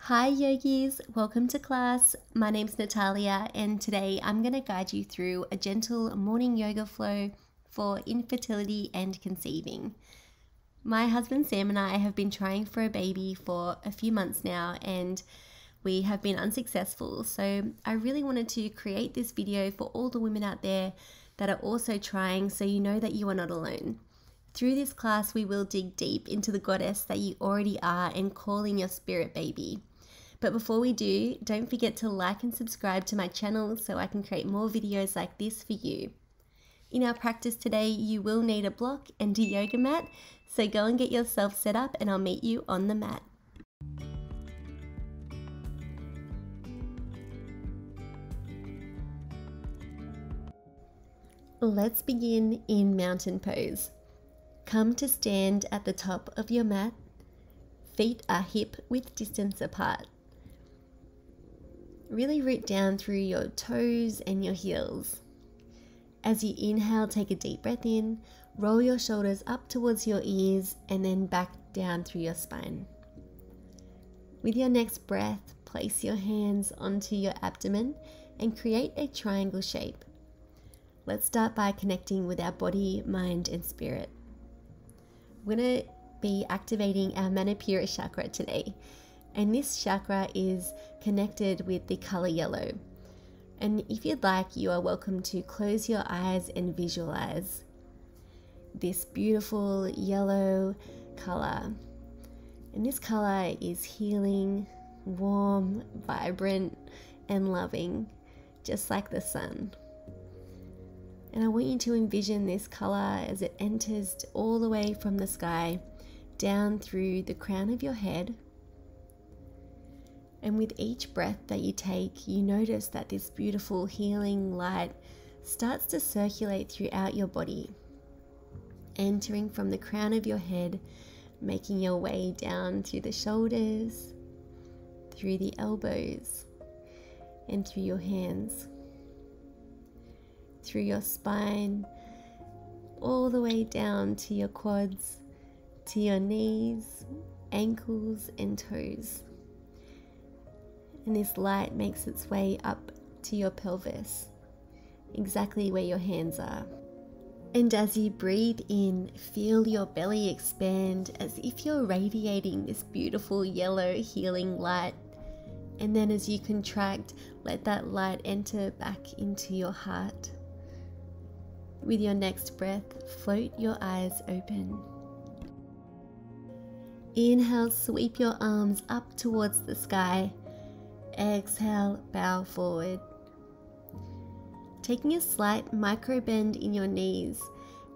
Hi yogis, welcome to class. My name's Natalia and today I'm going to guide you through a gentle morning yoga flow for infertility and conceiving. My husband Sam and I have been trying for a baby for a few months now and we have been unsuccessful, so I really wanted to create this video for all the women out there that are also trying, so you know that you are not alone. Through this class we will dig deep into the goddess that you already are and calling your spirit baby. But before we do, don't forget to like and subscribe to my channel so I can create more videos like this for you. In our practice today, you will need a block and a yoga mat, so go and get yourself set up and I'll meet you on the mat. Let's begin in mountain pose. Come to stand at the top of your mat. Feet are hip width distance apart. Really root down through your toes and your heels. As you inhale, take a deep breath in, roll your shoulders up towards your ears and then back down through your spine. With your next breath, place your hands onto your abdomen and create a triangle shape. Let's start by connecting with our body, mind and spirit. We're going to be activating our Manipura chakra today. And this chakra is connected with the color yellow. And if you'd like, you are welcome to close your eyes and visualize this beautiful yellow color. And this color is healing, warm, vibrant, and loving, just like the sun. And I want you to envision this color as it enters all the way from the sky down through the crown of your head. And with each breath that you take, you notice that this beautiful healing light starts to circulate throughout your body, entering from the crown of your head, making your way down through the shoulders, through the elbows, and through your hands, through your spine, all the way down to your quads, to your knees, ankles, and toes. And this light makes its way up to your pelvis, exactly where your hands are. And as you breathe in, feel your belly expand as if you're radiating this beautiful yellow healing light. And then as you contract, let that light enter back into your heart. With your next breath, float your eyes open. Inhale, sweep your arms up towards the sky. Exhale, bow forward. Taking a slight micro bend in your knees,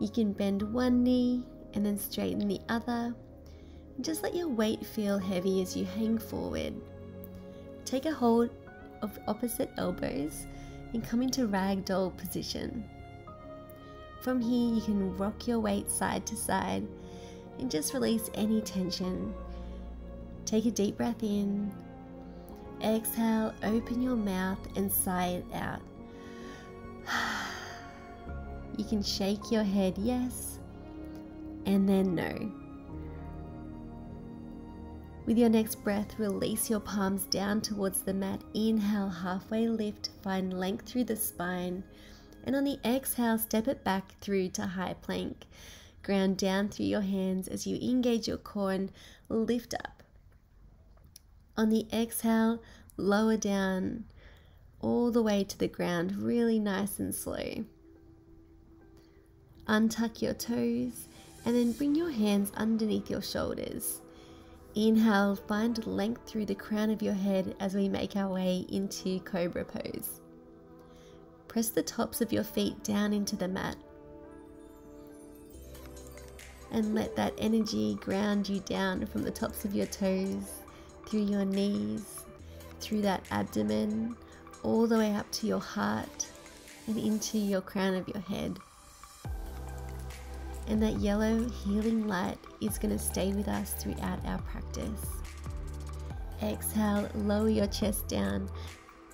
you can bend one knee and then straighten the other. Just let your weight feel heavy as you hang forward. Take a hold of opposite elbows and come into ragdoll position. From here, you can rock your weight side to side and just release any tension. Take a deep breath in. Exhale, open your mouth and sigh it out. You can shake your head yes and then no. With your next breath, release your palms down towards the mat. Inhale, halfway lift, find length through the spine. And on the exhale, step it back through to high plank. Ground down through your hands as you engage your core and lift up. On the exhale, lower down all the way to the ground, really nice and slow. Untuck your toes and then bring your hands underneath your shoulders. Inhale, find length through the crown of your head as we make our way into Cobra Pose. Press the tops of your feet down into the mat. And let that energy ground you down from the tops of your toes, through your knees, through that abdomen, all the way up to your heart and into your crown of your head. And that yellow healing light is going to stay with us throughout our practice. Exhale, lower your chest down,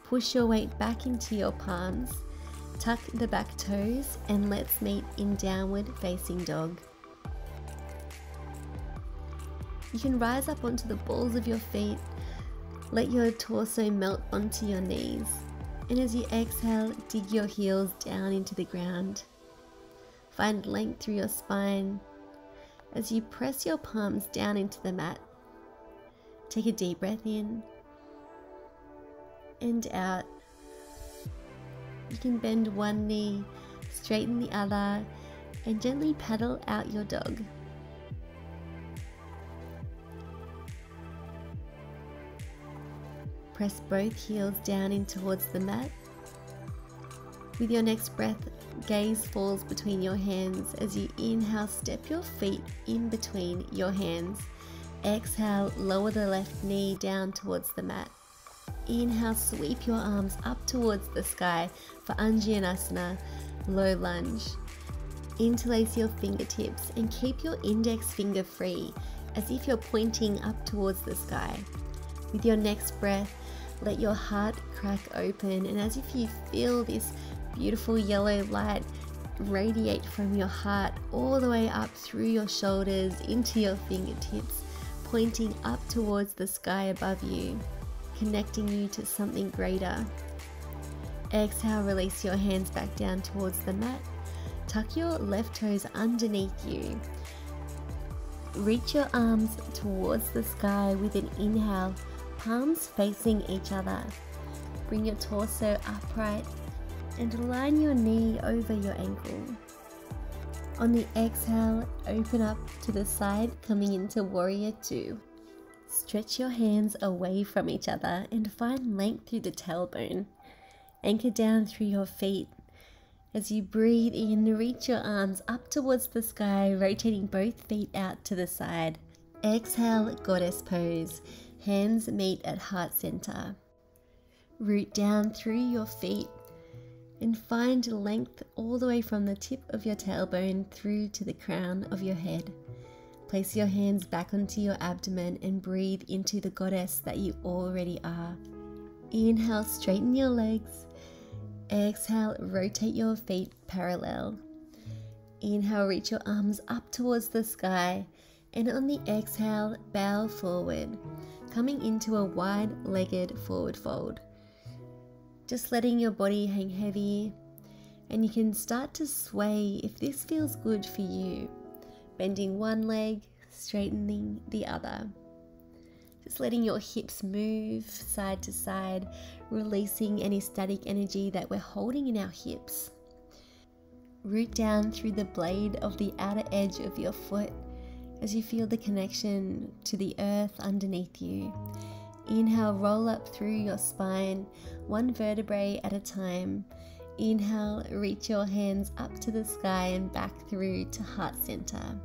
push your weight back into your palms, tuck the back toes, and let's meet in downward facing dog. You can rise up onto the balls of your feet Let your torso melt onto your knees. And as you exhale, dig your heels down into the ground. Find length through your spine as you press your palms down into the mat. Take a deep breath in and out. You can bend one knee, straighten the other, and gently paddle out your dog. Press both heels down in towards the mat. With your next breath, gaze falls between your hands. As you inhale, step your feet in between your hands. Exhale, lower the left knee down towards the mat. Inhale, sweep your arms up towards the sky for unwind, low lunge. Interlace your fingertips and keep your index finger free as if you're pointing up towards the sky. With your next breath, let your heart crack open, and as if you feel this beautiful yellow light radiate from your heart all the way up through your shoulders into your fingertips, pointing up towards the sky above you, connecting you to something greater. Exhale, release your hands back down towards the mat. Tuck your left toes underneath you. Reach your arms towards the sky with an inhale, palms facing each other. Bring your torso upright and line your knee over your ankle. On the exhale, open up to the side, coming into Warrior Two. Stretch your hands away from each other and find length through the tailbone. Anchor down through your feet. As you breathe in, reach your arms up towards the sky, rotating both feet out to the side. Exhale, Goddess Pose. Hands meet at heart center. Root down through your feet and find length all the way from the tip of your tailbone through to the crown of your head. Place your hands back onto your abdomen and breathe into the goddess that you already are. Inhale, straighten your legs. Exhale, rotate your feet parallel. Inhale, reach your arms up towards the sky. And on the exhale, bow forward, coming into a wide-legged forward fold. Just letting your body hang heavy, and you can start to sway if this feels good for you. Bending one leg, straightening the other. Just letting your hips move side to side, releasing any static energy that we're holding in our hips. Root down through the blade of the outer edge of your foot as you feel the connection to the earth underneath you. Inhale, roll up through your spine, one vertebrae at a time. Inhale, reach your hands up to the sky and back through to heart center.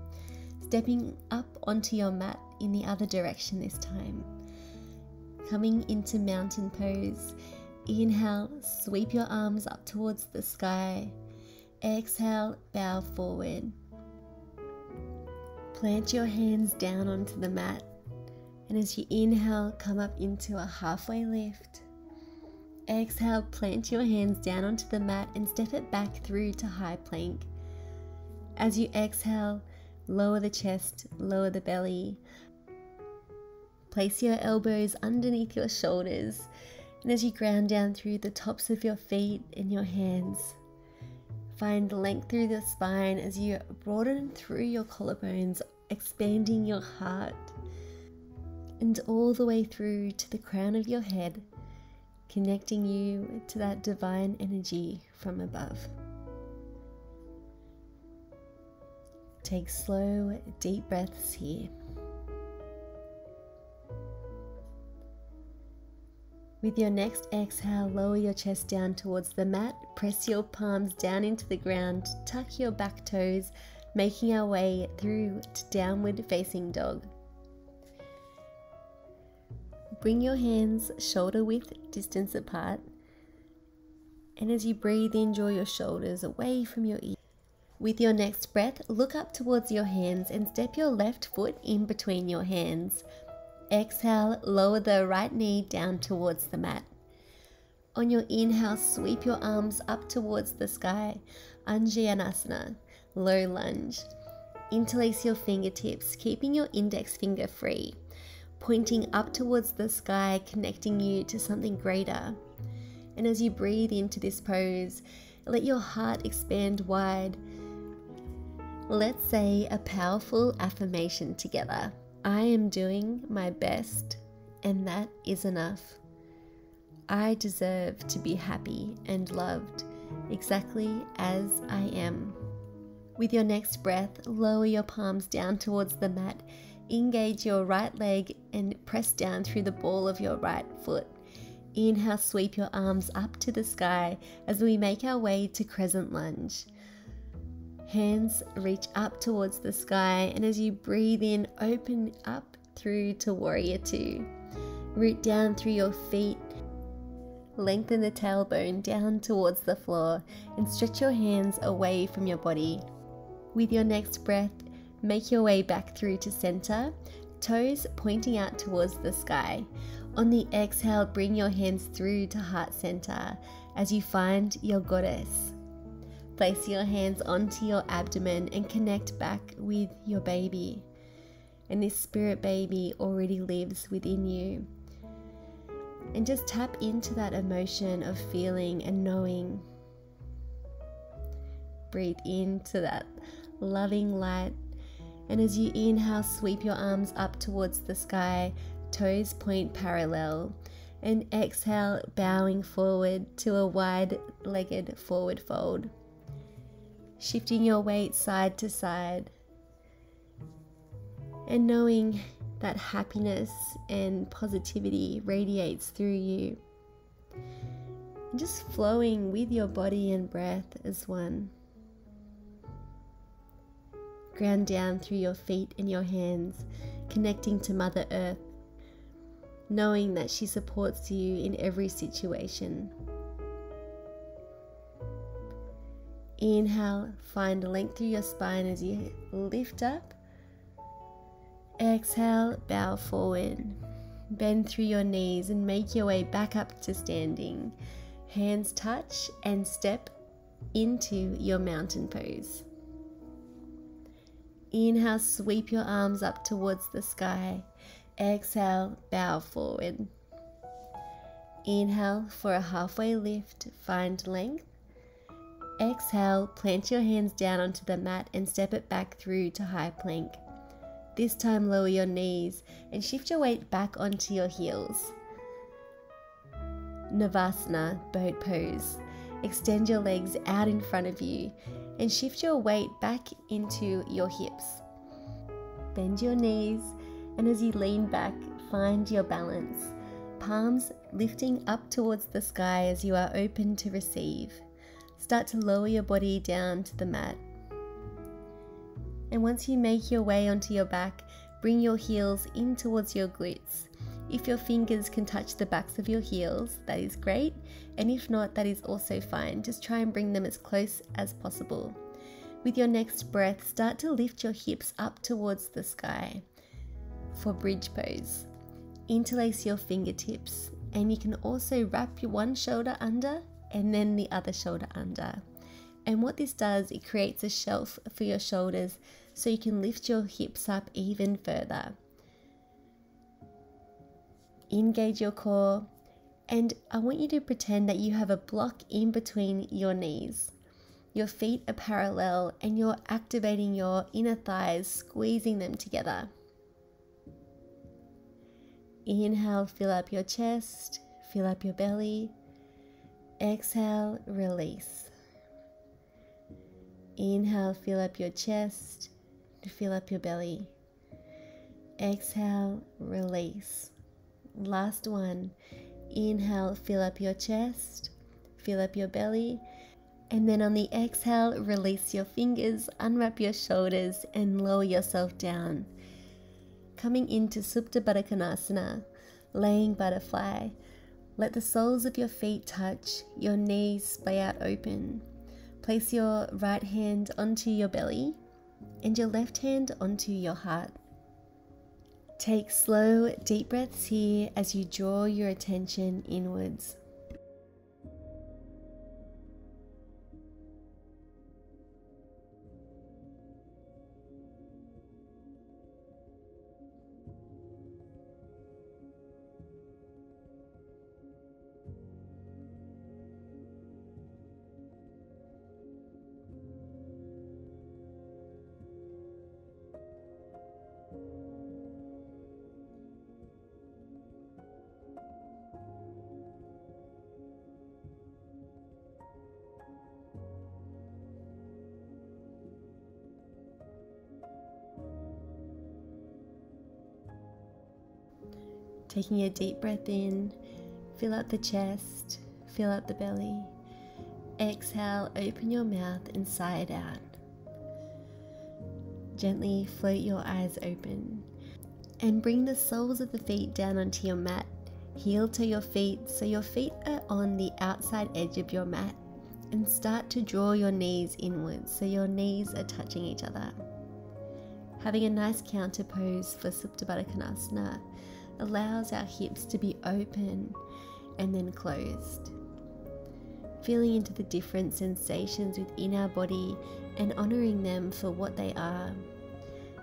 Stepping up onto your mat in the other direction this time. Coming into mountain pose. Inhale, sweep your arms up towards the sky. Exhale, bow forward. Plant your hands down onto the mat, and as you inhale, come up into a halfway lift. Exhale, plant your hands down onto the mat and step it back through to high plank. As you exhale, lower the chest, lower the belly. Place your elbows underneath your shoulders, and as you ground down through the tops of your feet and your hands, find length through the spine as you broaden through your collarbones, expanding your heart, and all the way through to the crown of your head, connecting you to that divine energy from above. Take slow, deep breaths here. With your next exhale, lower your chest down towards the mat, press your palms down into the ground, tuck your back toes, making our way through to downward facing dog. Bring your hands shoulder width distance apart, and as you breathe in, draw your shoulders away from your ears. With your next breath, look up towards your hands and step your left foot in between your hands. Exhale, lower the right knee down towards the mat. On your inhale, sweep your arms up towards the sky, unwind, low lunge. Interlace your fingertips, keeping your index finger free. pointing up towards the sky, connecting you to something greater. And as you breathe into this pose, let your heart expand wide. Let's say a powerful affirmation together. I am doing my best, and that is enough. I deserve to be happy and loved exactly as I am. With your next breath, lower your palms down towards the mat. Engage your right leg and press down through the ball of your right foot. Inhale, sweep your arms up to the sky as we make our way to crescent lunge. Hands reach up towards the sky, and as you breathe in, open up through to warrior two. Root down through your feet. Lengthen the tailbone down towards the floor and stretch your hands away from your body. With your next breath, make your way back through to center, toes pointing out towards the sky. On the exhale, bring your hands through to heart center as you find your goddess. Place your hands onto your abdomen and connect back with your baby. And this spirit baby already lives within you. And just tap into that emotion of feeling and knowing. Breathe into that loving light. And as you inhale, sweep your arms up towards the sky, toes point parallel. And exhale, bowing forward to a wide-legged forward fold. Shifting your weight side to side. And knowing that happiness and positivity radiates through you. And just flowing with your body and breath as one. Ground down through your feet and your hands, connecting to Mother Earth, knowing that she supports you in every situation. Inhale, find length through your spine as you lift up. Exhale, bow forward. Bend through your knees and make your way back up to standing. Hands touch and step into your mountain pose. Inhale, sweep your arms up towards the sky. Exhale, bow forward. Inhale for a halfway lift, find length. Exhale, plant your hands down onto the mat and step it back through to high plank. This time lower your knees and shift your weight back onto your heels. Navasana, boat pose. Extend your legs out in front of you and shift your weight back into your hips. Bend your knees, and as you lean back, find your balance. Palms lifting up towards the sky as you are open to receive. Start to lower your body down to the mat. And once you make your way onto your back, bring your heels in towards your glutes. If your fingers can touch the backs of your heels, that is great. And if not, that is also fine. Just try and bring them as close as possible. With your next breath, start to lift your hips up towards the sky for bridge pose. Interlace your fingertips, and you can also wrap your one shoulder under and then the other shoulder under. And what this does, it creates a shelf for your shoulders so you can lift your hips up even further. Engage your core, and I want you to pretend that you have a block in between your knees. Your feet are parallel and you're activating your inner thighs, squeezing them together. Inhale, fill up your chest, fill up your belly. Exhale, release. Inhale, fill up your chest, fill up your belly. Exhale, release. Last one. Inhale, fill up your chest, fill up your belly. And then on the exhale, release your fingers, unwrap your shoulders and lower yourself down. Coming into Supta Baddha Konasana, laying butterfly. Let the soles of your feet touch, your knees splay out open. Place your right hand onto your belly and your left hand onto your heart. Take slow, deep breaths here as you draw your attention inwards. Taking a deep breath in, fill up the chest, fill up the belly. Exhale, open your mouth and sigh it out. Gently float your eyes open and bring the soles of the feet down onto your mat. Heel to your feet so your feet are on the outside edge of your mat, and start to draw your knees inwards so your knees are touching each other. Having a nice counter pose for Supta Baddha Konasana allows our hips to be open and then closed. Feeling into the different sensations within our body and honoring them for what they are,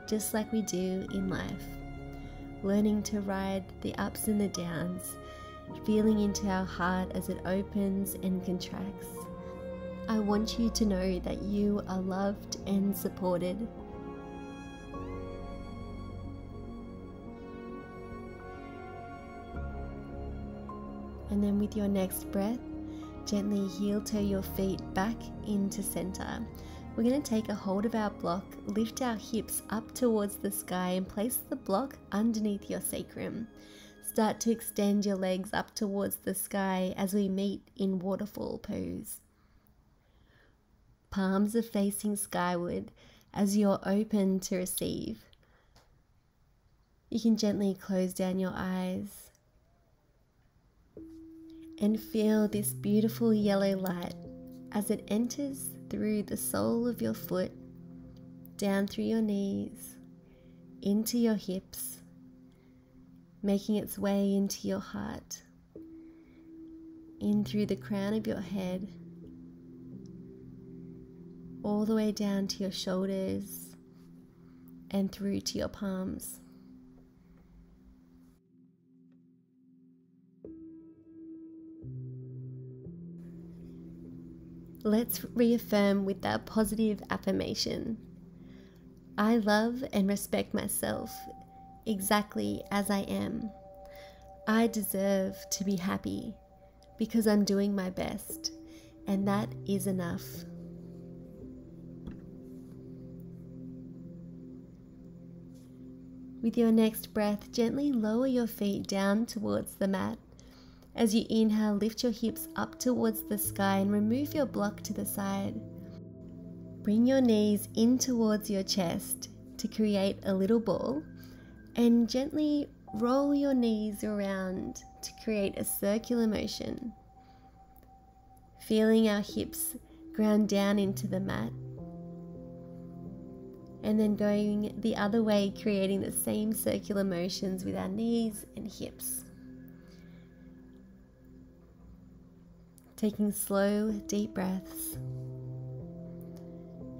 just like we do in life. Learning to ride the ups and the downs, feeling into our heart as it opens and contracts. I want you to know that you are loved and supported. And then with your next breath, gently heel toe your feet back into center. We're going to take a hold of our block, lift our hips up towards the sky and place the block underneath your sacrum. Start to extend your legs up towards the sky as we meet in waterfall pose. Palms are facing skyward as you're open to receive. You can gently close down your eyes and feel this beautiful yellow light as it enters through the sole of your foot, down through your knees, into your hips, making its way into your heart, in through the crown of your head, all the way down to your shoulders and through to your palms. Let's reaffirm with that positive affirmation. I love and respect myself exactly as I am. I deserve to be happy because I'm doing my best, and that is enough. With your next breath, gently lower your feet down towards the mat. As you inhale, lift your hips up towards the sky and remove your block to the side. Bring your knees in towards your chest to create a little ball, and gently roll your knees around to create a circular motion. Feeling our hips ground down into the mat, and then going the other way, creating the same circular motions with our knees and hips. Taking slow, deep breaths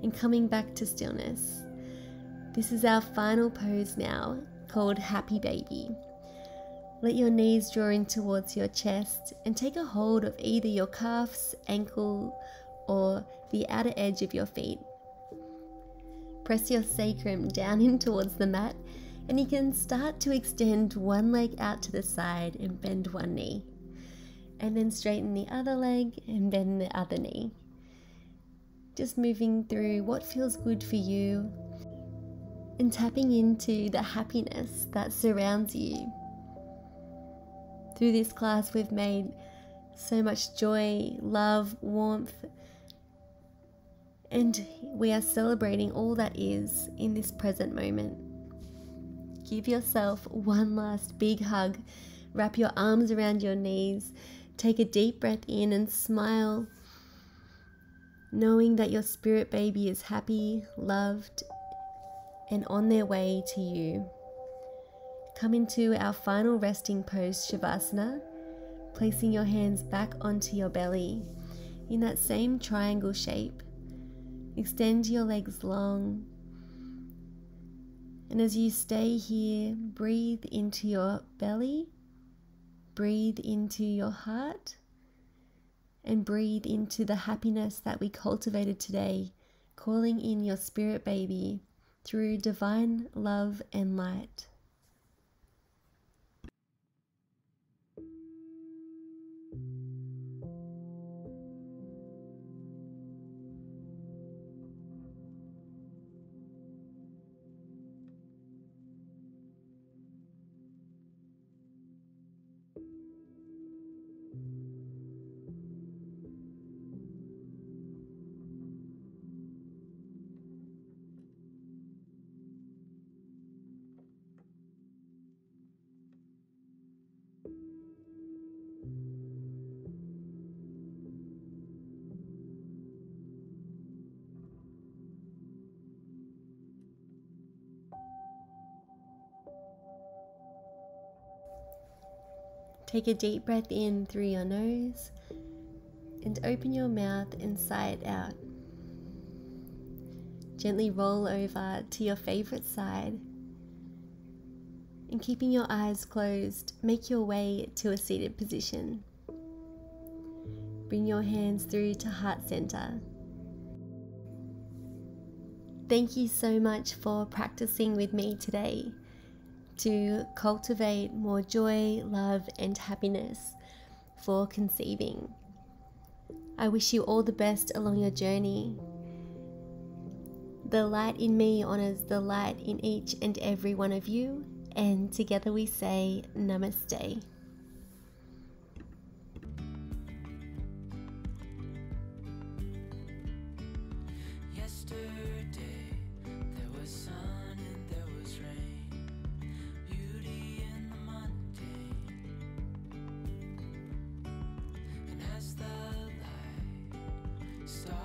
and coming back to stillness. This is our final pose now, called Happy Baby. Let your knees draw in towards your chest and take a hold of either your calves, ankle, or the outer edge of your feet. Press your sacrum down in towards the mat, and you can start to extend one leg out to the side and bend one knee. And then straighten the other leg and bend the other knee. Just moving through what feels good for you and tapping into the happiness that surrounds you. Through this class, we've made so much joy, love, warmth, and we are celebrating all that is in this present moment. Give yourself one last big hug. Wrap your arms around your knees. Take a deep breath in and smile, knowing that your spirit baby is happy, loved, and on their way to you. Come into our final resting pose, Shavasana, placing your hands back onto your belly in that same triangle shape. Extend your legs long, and as you stay here, breathe into your belly. Breathe into your heart and breathe into the happiness that we cultivated today, calling in your spirit baby through divine love and light. Take a deep breath in through your nose and open your mouth and sigh it out. Gently roll over to your favorite side and keeping your eyes closed, make your way to a seated position. Bring your hands through to heart center. Thank you so much for practicing with me today to cultivate more joy, love, and happiness for conceiving. I wish you all the best along your journey. The light in me honors the light in each and every one of you, and together we say Namaste. Start